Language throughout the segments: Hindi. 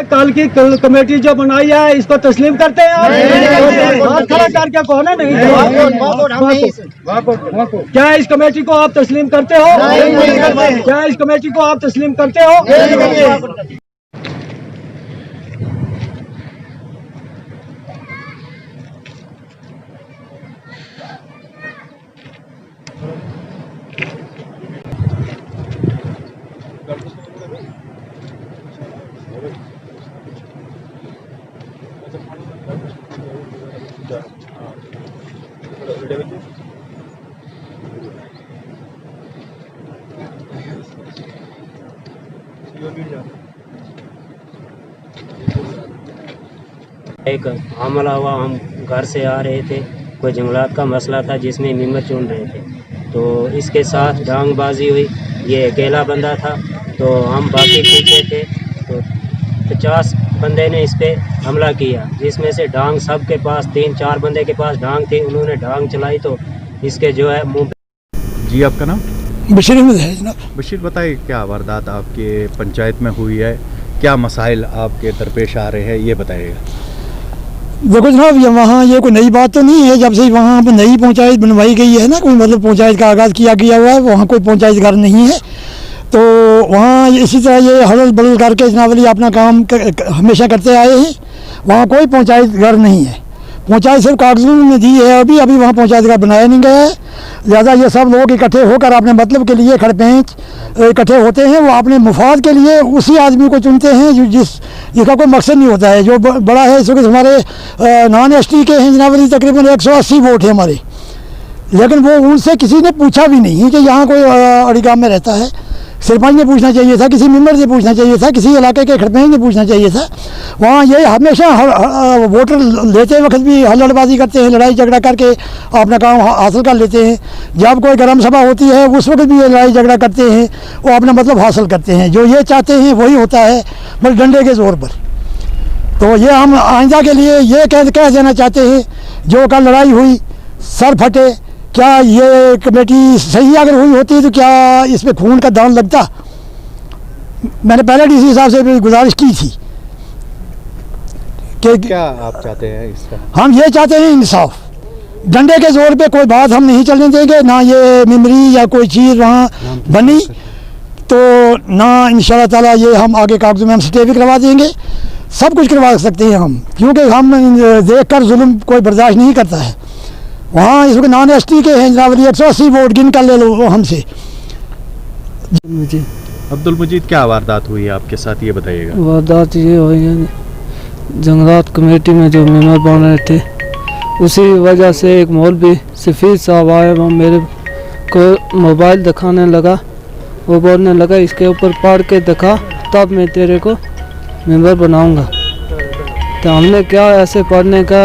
कल की कमेटी जो बनाई है इसको तस्लीम करते हैं आप? हाथ खड़ा करके कहो ना नहीं। क्या इस कमेटी को आप तस्लीम करते हो? क्या इस कमेटी को आप तस्लीम करते हो? एक हमला हुआ, हम घर से आ रहे थे, कोई जंगलात का मसला था जिसमें नीमत चुन रहे थे, तो इसके साथ डांगबाजी हुई। ये अकेला बंदा था तो हम बाकी पीछे थे, तो 50 बंदे ने इस पे हमला किया, जिसमें से डांग सबके पास 3-4 बंदे के पास डांग थी। उन्होंने डांग चलाई तो इसके जो है मुंह। जी आपका नाम? बशीर अहमद है जनाब। बशीर बताइए, क्या वारदात आपके पंचायत में हुई है, क्या मसाइल आपके दरपेश आ रहे हैं, ये बताइएगा। देखो जनाब, ये वहाँ ये कोई नई बात तो नहीं है। जब से वहाँ पर नई पंचायत बनवाई गई है ना, कोई मतलब पंचायत का आगाज़ किया गया हुआ है, वहाँ कोई पंचायत घर नहीं है। तो वहाँ इसी तरह ये हलल बलल करके जनावली अपना काम हमेशा करते आए हैं। वहाँ कोई पंचायत घर नहीं है। पंचायत सिर्फ कागजों में दी है, अभी वहाँ पंचायत घर बनाया नहीं गया है। लिहाजा ये सब लोग इकट्ठे होकर अपने मतलब के लिए खड़पेंच इकट्ठे होते हैं। वो अपने मुफाद के लिए उसी आदमी को चुनते हैं जिसका कोई मकसद नहीं होता है। जो बड़ा है, इस वक्त हमारे नॉन एसटी के हैं जनावली तकरीबन 180 वोट है हमारे, लेकिन वो उनसे किसी ने पूछा भी नहीं कि यहाँ कोई अड़ीगाम में रहता है। सरपंच ने पूछना चाहिए था, किसी मेंबर से पूछना चाहिए था, किसी इलाके के खड़पेंच ने पूछना चाहिए था। वहाँ ये हमेशा वोटर लेते वक्त भी हल्लड़बाजी करते हैं, लड़ाई झगड़ा करके अपना काम हासिल कर लेते हैं। जब कोई गर्म सभा होती है उस वक्त भी ये लड़ाई झगड़ा करते हैं, वो अपना मतलब हासिल करते हैं। जो ये चाहते हैं वही होता है, बस डंडे के ज़ोर पर। तो ये हम आइंदा के लिए ये कह देना चाहते हैं, जो कल लड़ाई हुई, सर फटे, क्या ये कमेटी सही अगर हुई होती तो क्या इस पे खून का दान लगता? मैंने पहले डीसी साहब से भी गुजारिश की थी कि क्या आप चाहते हैं इसका? हम ये चाहते हैं इंसाफ। डंडे के जोर पे कोई बात हम नहीं चलने देंगे, ना ये मेमोरी या कोई चीज़ वहाँ बनी तो ना इंशाल्लाह ताला ये हम आगे कागजों में हम स्टे भी करवा देंगे। सब कुछ करवा सकते हैं हम, क्योंकि हम देख कर जुल्म कोई बर्दाश्त नहीं करता है। वहाँ इसको नॉन एसटी के हैं जनावली 180 वोट गिन कर ले लो वो हमसे। अब्दुल मजीद, क्या वारदात हुई है आपके साथ, ये बताइएगा। वारदात ये हुई है, जंगलात कमेटी में जो मेंबर बन रहे थे, उसी वजह से एक मौलवी सफ़ीद साहब आए, वो मेरे को मोबाइल दिखाने लगा। वो बोलने लगा इसके ऊपर पढ़ के दिखा तब मैं तेरे को मेंबर बनाऊंगा। तो हमने क्या ऐसे पढ़ने का,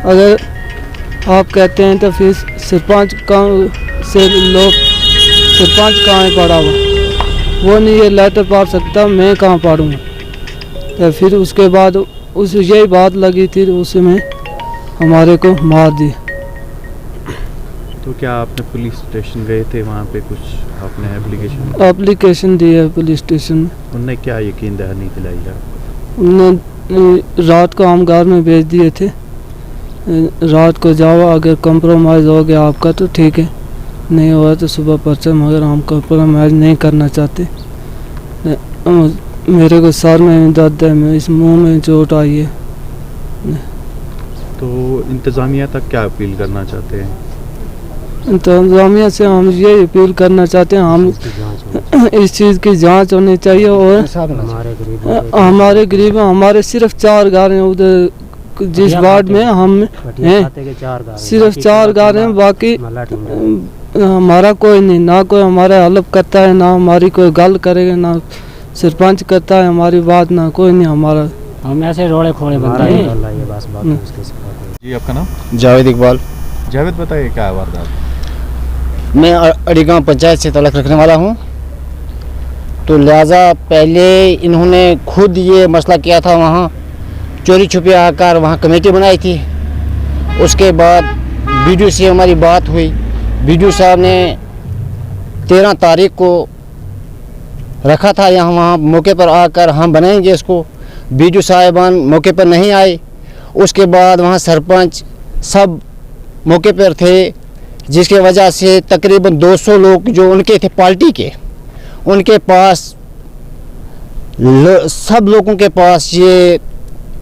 अगर आप कहते हैं तो फिर सरपंच से लोग सरपंच कहाँ है पढ़ा हुआ, वो नहीं ये लेटर पढ़ सकता, मैं कहाँ पढ़ूँगा। तो फिर उसके बाद उस यही बात लगी थी, उसमें हमारे को मार दिया। तो क्या आपने पुलिस स्टेशन गए थे, वहाँ पे कुछ आपने एप्लीकेशन दी है पुलिस स्टेशन में? उनने क्या यकीन दहानी दिलाई है? उन्होंने रात को हम घर में भेज दिए थे, रात को जाओ, अगर कंप्रोमाइज़ हो गया आपका तो ठीक है, नहीं हुआ तो सुबह पर्चा, मगर हम कंप्रोमाइज़ नहीं करना चाहते। मेरे को सर में दर्द है, मैं इस मुंह में चोट आई है। तो इंतज़ामिया तक क्या अपील करना चाहते हैं? इंतज़ामिया से हम ये अपील करना चाहते हैं, हम इस चीज़ की जांच होनी चाहिए। और हमारे गरीब हमारे सिर्फ 4 घर हैं उधर जिस वार्ड में हम हैं, सिर्फ 4 घर हैं, बाकी हमारा कोई नहीं, ना कोई हमारा हेल्प करता है, ना हमारी कोई गल करेगा, ना सरपंच करता है हमारी बात, ना कोई नहीं हमारा। हम ऐसे रोड़े खोड़े बता रहे हैं। जी आपका नाम? जावेद इकबाल। जावेद बताइए, क्या वारदात? मैं अड़ीगांव पंचायत से तलक रखने वाला हूँ। तो लिहाजा पहले इन्होंने खुद ये मसला किया था, वहाँ चोरी छुपे आकर वहाँ कमेटी बनाई थी। उसके बाद बीडीओ से हमारी बात हुई, बीडीओ साहब ने 13 तारीख को रखा था यहाँ, वहाँ मौके पर आकर हम बनाएंगे इसको। बीजू साहिबान मौके पर नहीं आए। उसके बाद वहाँ सरपंच सब मौके पर थे, जिसके वजह से तकरीबन 200 लोग जो उनके थे पार्टी के, उनके पास सब लोगों के पास ये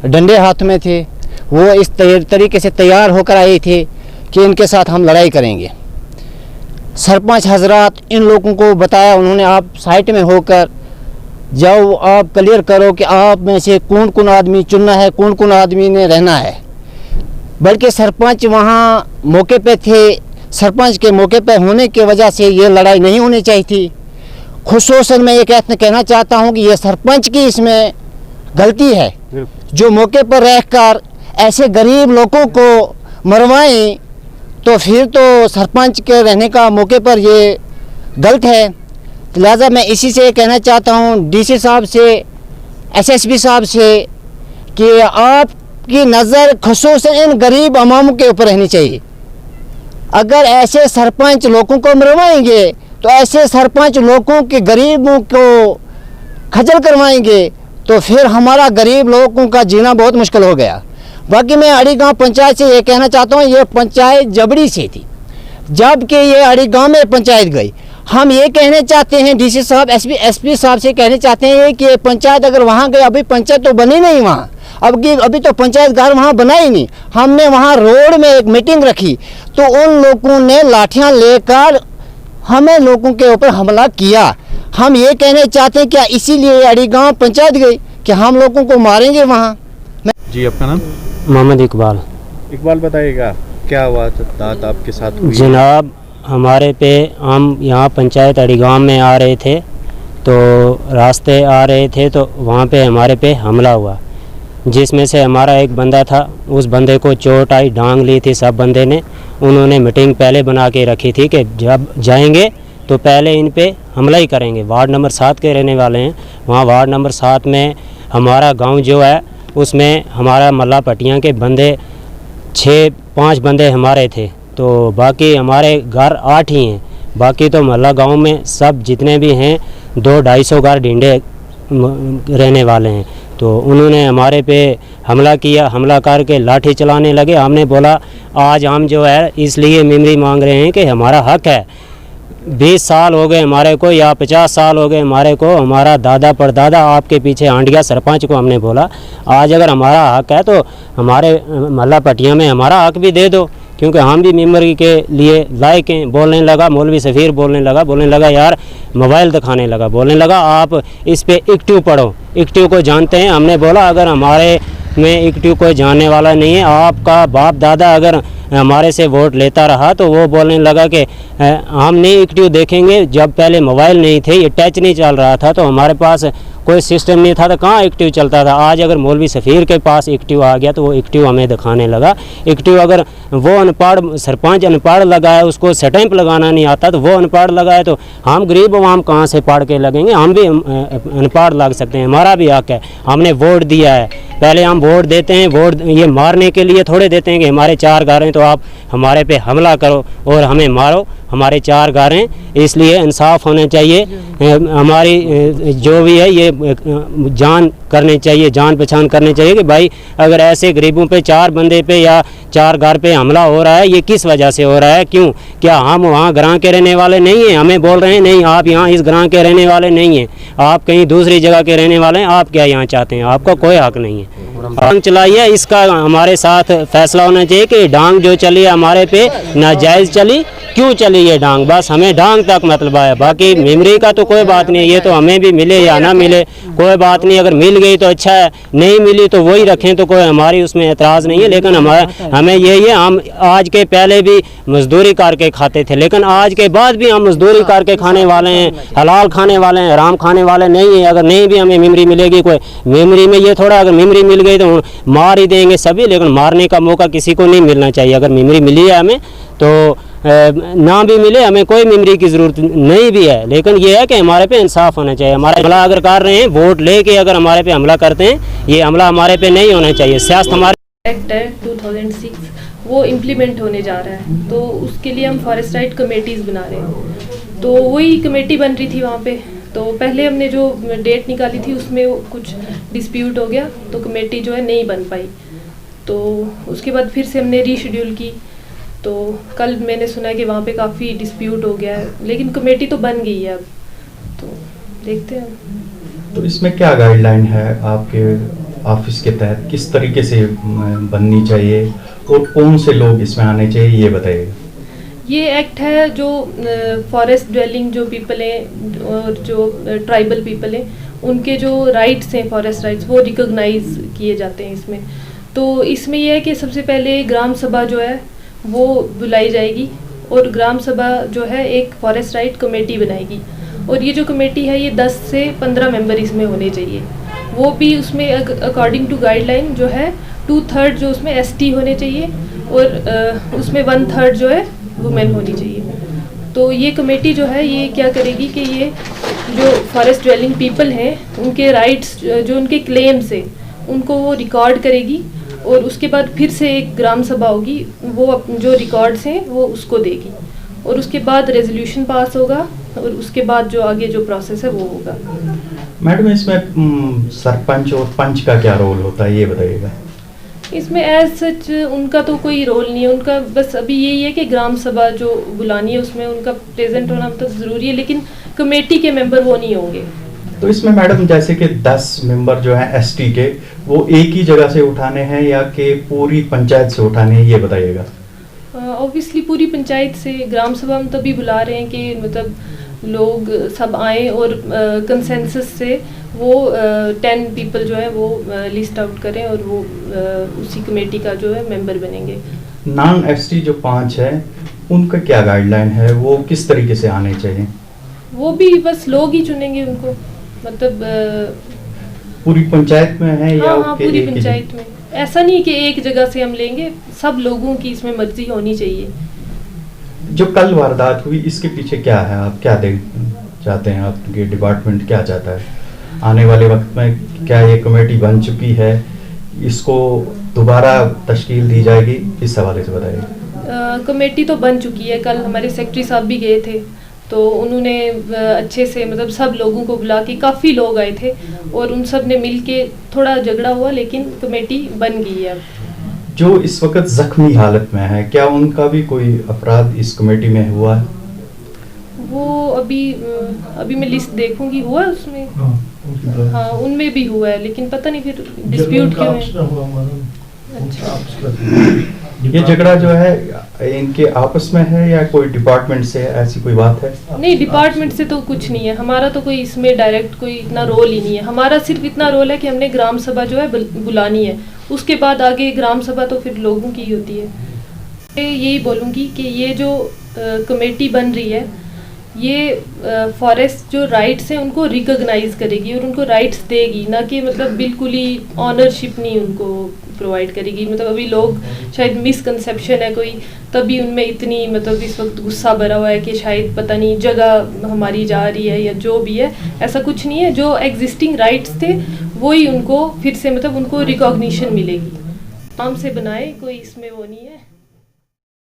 डंडे हाथ में थे। वो इस तरीके से तैयार होकर आए थे कि इनके साथ हम लड़ाई करेंगे। सरपंच हजरात इन लोगों को बताया, उन्होंने आप साइट में होकर जाओ, आप क्लियर करो कि आप में से कौन कौन आदमी चुनना है, कौन कौन आदमी ने रहना है। बल्कि सरपंच वहाँ मौके पे थे, सरपंच के मौके पे होने की वजह से ये लड़ाई नहीं होनी चाहिए थी। खुसूसन मैं ये कहना चाहता हूँ कि ये सरपंच की इसमें गलती है, जो मौके पर रहकर ऐसे गरीब लोगों को मरवाएं, तो फिर तो सरपंच के रहने का मौके पर ये गलत है। लिहाजा मैं इसी से कहना चाहता हूँ डीसी साहब से, एसएसपी साहब से, कि आपकी नज़र खुसूसन इन गरीब अवाम के ऊपर रहनी चाहिए। अगर ऐसे सरपंच लोगों को मरवाएंगे तो ऐसे सरपंच लोगों के गरीबों को खजल करवाएंगे, तो फिर हमारा गरीब लोगों का जीना बहुत मुश्किल हो गया। बाकी मैं अड़ी गाँव पंचायत से ये कहना चाहता हूँ, ये पंचायत जबड़ी से थी, जबकि ये अड़ी गाँव में पंचायत गई। हम ये कहने चाहते हैं डीसी साहब, एसपी साहब से कहने चाहते हैं कि पंचायत अगर वहाँ गई, अभी पंचायत तो बनी नहीं वहाँ, अभी तो पंचायत घर वहाँ बना ही नहीं। हमने वहाँ रोड में एक मीटिंग रखी तो उन लोगों ने लाठियाँ लेकर हमें लोगों के ऊपर हमला किया। हम ये कहने चाहते हैं क्या इसीलिए अड़ी गाँव पंचायत गई कि हम लोगों को मारेंगे वहाँ। जी, आपका नाम? मोहम्मद इकबाल। इकबाल, बताइएगा क्या हुआ बात आपके साथ हुई? जनाब, हमारे पे हम यहाँ पंचायत अड़ी गाँव में आ रहे थे, तो रास्ते आ रहे थे तो वहाँ पे हमारे पे हमला हुआ, जिसमें से हमारा एक बंदा था, उस बंदे को चोट आई, डांग ली थी सब बंदे ने। उन्होंने मीटिंग पहले बना के रखी थी कि जब जाएंगे तो पहले इन पे हमला ही करेंगे। वार्ड नंबर 7 के रहने वाले हैं। वहाँ वार्ड नंबर 7 में हमारा गांव जो है, उसमें हमारा मल्ला पट्टियाँ के बंदे 5 बंदे हमारे थे, तो बाकी हमारे घर 8 ही हैं। बाकी तो मल्ला गांव में सब जितने भी हैं 200-250 घर ढींडे रहने वाले हैं। तो उन्होंने हमारे पे हमला किया, हमला करके लाठी चलाने लगे। हमने बोला आज हम जो है इसलिए मेमोरी मांग रहे हैं कि हमारा हक है। 20 साल हो गए हमारे को या 50 साल हो गए हमारे को, हमारा दादा परदादा आपके पीछे हांडिया सरपंच को हमने बोला आज अगर हमारा हक है तो हमारे मल्ला पट्टियाँ में हमारा हक भी दे दो, क्योंकि हम भी मेमोरी के लिए लायक हैं। बोलने लगा मौलवी सफ़ीर, बोलने लगा यार, मोबाइल दिखाने लगा, बोलने लगा आप इस पे एक्टिव पढ़ो, एक्टिव को जानते हैं। हमने बोला अगर हमारे में एक्टिव कोई जानने वाला नहीं है, आपका बाप दादा अगर हमारे से वोट लेता रहा, तो वो बोलने लगा कि हम नहीं एक्टिव देखेंगे। जब पहले मोबाइल नहीं थे, ये टच नहीं चल रहा था, तो हमारे पास कोई सिस्टम नहीं था, तो कहाँ एक्टिव चलता था। आज अगर मौलवी सफ़ीर के पास एक्टिव आ गया तो वो एक्टिव हमें दिखाने लगा। एक्टिव अगर वो अनपढ़ सरपंच अनपढ़ लगाए, उसको स्टैंप लगाना नहीं आता, तो वो अनपढ़ लगाए तो हम गरीब आवाम कहाँ से पढ़ के लगेंगे। हम भी अनपढ़ लग सकते हैं, हमारा भी हक है। हमने वोट दिया है, पहले हम वोट देते हैं, वोट ये मारने के लिए थोड़े देते हैं कि हमारे 4 घर हैं तो आप हमारे पे हमला करो और हमें मारो। हमारे 4 घर हैं, इसलिए इंसाफ होना चाहिए। हमारी जो भी है ये जान करनी चाहिए, जान पहचान करनी चाहिए कि भाई अगर ऐसे गरीबों पे 4 बंदे पे या 4 घर पे हमला हो रहा है, ये किस वजह से हो रहा है, क्यों? क्या हम वहाँ ग्रां के रहने वाले नहीं हैं? हमें बोल रहे हैं नहीं आप यहाँ इस ग्रां के रहने वाले नहीं हैं, आप कहीं दूसरी जगह के रहने वाले हैं, आप क्या यहाँ चाहते हैं? आपका कोई हक नहीं है। डांग चलाइए, इसका हमारे साथ फैसला होना चाहिए कि डांग जो चली है हमारे पे नाजायज़ चली, क्यों चली ये डांग? बस हमें डांग तक मतलब है, बाकी मेमोरी का तो कोई बात नहीं है। ये तो हमें भी मिले या ना मिले कोई बात नहीं, अगर मिल गई तो अच्छा है, नहीं मिली तो वही रखें, तो कोई हमारी उसमें एतराज़ नहीं है। लेकिन हमें यही है, हम आज के पहले भी मजदूरी करके खाते थे, लेकिन आज के बाद भी हम मजदूरी करके खाने वाले हैं, हलाल खाने वाले हैं, हराम खाने वाले नहीं है। अगर नहीं भी हमें मेमोरी मिलेगी, कोई मेमोरी में ये थोड़ा अगर मेमोरी मिल गई तो मार ही देंगे सभी, लेकिन मारने का मौका किसी को नहीं मिलना चाहिए। अगर मेमोरी मिली है हमें तो ना भी मिले, हमें कोई मेमोरी की ज़रूरत नहीं भी है, लेकिन ये है कि हमारे पे इंसाफ होना चाहिए। हमारा हमला अगर कर रहे हैं, वोट लेके अगर हमारे पे हमला करते हैं, ये हमला हमारे पे नहीं होना चाहिए। सियासत हमारे एक्ट है 2006 वो इम्प्लीमेंट होने जा रहा है, तो उसके लिए हम फॉरेस्ट राइट कमेटीज़ बना रहे हैं। तो वही कमेटी बन रही थी वहाँ पे, तो पहले हमने जो डेट निकाली थी उसमें कुछ डिस्प्यूट हो गया, तो कमेटी जो है नहीं बन पाई। तो उसके बाद फिर से हमने रीशेड्यूल की, तो कल मैंने सुना कि वहाँ पे काफ़ी डिस्प्यूट हो गया है, लेकिन कमेटी तो बन गई है अब, तो देखते हैं। तो इसमें क्या गाइडलाइन है आपके ऑफिस के तहत, किस तरीके से बननी चाहिए और कौन से लोग इसमें आने चाहिए, ये बताइएगा। ये एक्ट है जो फॉरेस्ट ड्वेलिंग जो पीपल हैं और जो ट्राइबल पीपल हैं, उनके जो राइट्स हैं, फॉरेस्ट राइट्स, वो रिकॉग्नाइज किए जाते हैं इसमें। तो इसमें यह है कि सबसे पहले ग्राम सभा जो है वो बुलाई जाएगी, और ग्राम सभा जो है एक फॉरेस्ट राइट कमेटी बनाएगी, और ये जो कमेटी है ये 10 से 15 मेंबर इसमें होने चाहिए। वो भी उसमें अकॉर्डिंग टू गाइडलाइन जो है 2/3 जो उसमें ST होने चाहिए, और उसमें 1/3 जो है वुमेन होनी चाहिए। तो ये कमेटी जो है ये क्या करेगी कि ये जो फॉरेस्ट ड्वेलिंग पीपल हैं उनके राइट्स, जो उनके क्लेम्स हैं, उनको वो रिकॉर्ड करेगी, और उसके बाद फिर से एक ग्राम सभा होगी, वो जो रिकॉर्ड्स हैं वो उसको देगी, और उसके बाद रेजोल्यूशन पास होगा, और उसके बाद जो आगे जो प्रोसेस है वो होगा। मैडम, इसमें सरपंच और पंच का क्या रोल होता है, ये बताइएगा। इसमें एज सच उनका तो कोई रोल नहीं है, उनका बस अभी यही है कि ग्राम सभा जो बुलानी है उसमें उनका प्रेजेंट होना मतलब ज़रूरी है, लेकिन कमेटी के मेंबर वो नहीं होंगे। तो इसमें मैडम जैसे कि 10 मेंबर जो हैं ST के, वो एक ही जगह से उठाने हैं या कि पूरी पंचायत से उठाने हैं, ये बताइएगा। ऑब्वियसली पूरी पंचायत से। ग्राम सभा हम तभी बुला रहे हैं कि मतलब लोग सब आए, और कंसेंसस से वो 10 पीपल जो है वो लिस्ट आउट करें, और वो उसी कमेटी का जो है मेंबर बनेंगे। नॉन ST जो 5 है उनका क्या गाइडलाइन है, वो किस तरीके से आने चाहिए? वो भी बस लोग ही चुनेंगे उनको, मतलब पूरी पंचायत में है या हाँ, पूरी पंचायत में। ऐसा नहीं कि एक जगह से हम लेंगे, सब लोगों की इसमें मर्जी होनी चाहिए। जो कल वारदात हुई इसके पीछे क्या है, आप क्या देख चाहते हैं, आपके डिपार्टमेंट क्या चाहता है आने वाले वक्त में? क्या ये कमेटी बन चुकी है, इसको दोबारा तश्कील दी जाएगी, इस हवाले से बताइए। कमेटी तो बन चुकी है, कल हमारे सेक्रेटरी साहब भी गए थे, तो उन्होंने अच्छे से मतलब सब लोगों को बुला के, काफ़ी लोग आए थे, और उन सब ने मिल के थोड़ा झगड़ा हुआ, लेकिन कमेटी बन गई है अब। जो इस वक्त जख्मी हालत में है, क्या उनका भी कोई अपराध इस कमेटी में हुआ है? वो अभी मैं लिस्ट देखूंगी, हुआ है उसमें, हाँ उनमें भी हुआ है, लेकिन पता नहीं फिर डिस्प्यूट क्यों है। अच्छा, ये झगड़ा जो है इनके आपस में है या कोई डिपार्टमेंट से, ऐसी कोई बात है? नहीं, डिपार्टमेंट से तो कुछ नहीं है, हमारा तो कोई इसमें डायरेक्ट कोई इतना रोल ही नहीं है। हमारा सिर्फ इतना रोल है कि हमने ग्राम सभा जो है बुलानी है, उसके बाद आगे ग्राम सभा तो फिर लोगों की ही होती है। यही बोलूँगी कि ये जो कमेटी बन रही है, ये फॉरेस्ट जो राइट्स हैं उनको रिकॉग्नाइज करेगी और उनको राइट्स देगी, ना कि मतलब बिल्कुल ही ऑनरशिप नहीं उनको प्रोवाइड करेगी। मतलब अभी लोग शायद मिसकंसेप्शन है कोई, तभी उनमें इतनी मतलब इस वक्त गुस्सा भरा हुआ है कि शायद पता नहीं जगह हमारी जा रही है या जो भी है, ऐसा कुछ नहीं है। जो एग्जिस्टिंग राइट्स थे वही उनको फिर से मतलब उनको रिकॉग्निशन मिलेगी। आराम से बनाए, कोई इसमें वो नहीं है।